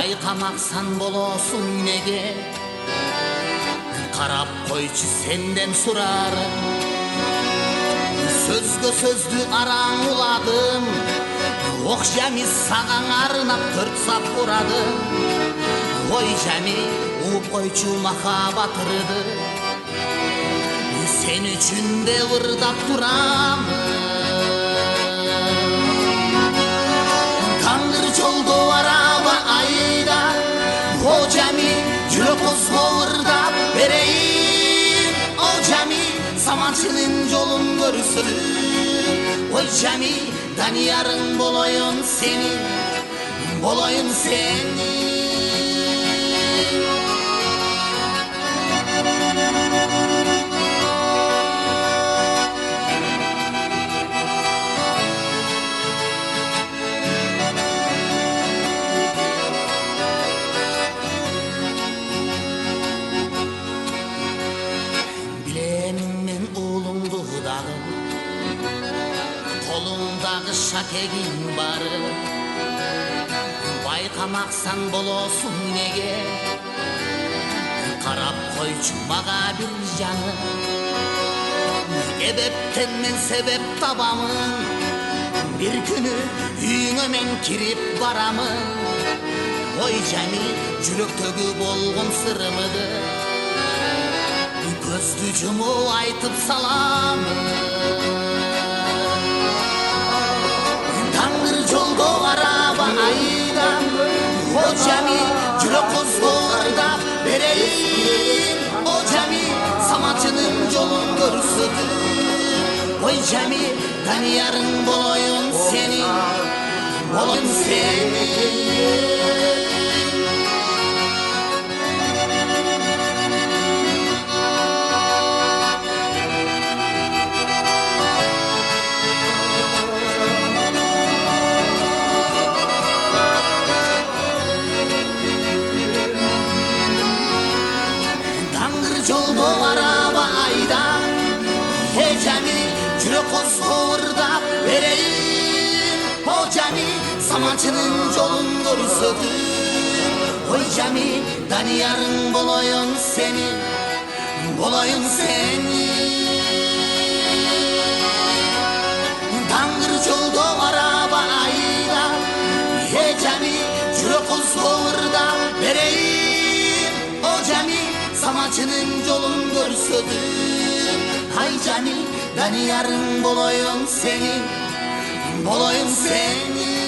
байкамаксан болосуң неге, карап койчу сенден сурарым. Сөзгө сөздү араң уладым, ок жами сагаң арнап 4 сап урадым. Ой жами уп койчу махабат ырды, сен үчүн де ырдап турам. Таңыр жолдо араба айда, о жами жүрөк козго ырдап берейин. О жами саманчынын жолун көрсөтүп, ой жами даниярың болоюн сени, болоюн сени. Колуңдагы шакегиң бары, байкамаксан болосуң неге, карап койчу мага бир жаны. Эбептен мен себеп табамын, бир күнү үйүңө мен кирип барамын. Ой жами жүрөктөгү болгон сырымды көздү жумуп айтып саламын. Жолдо араба айда, о жами жүрөк козго ырдап берейин. О жами саманчынын жолун көрсөтүп, ой жами даниярың болоюн сени, болоюн сени. Жолдо араба айда, жами жүрөк козго ырдап берейин. О жами саманчынын жолун көрсөтүп, ой жами даниярың болоюн сени, болоюн сени. Таңыр жолдо араба айда, жами жүрөк козго ырдап берейин. О жами саманчынын жолун көрсөтүп, ай жами даниярың болоюн сени, болоюн сени.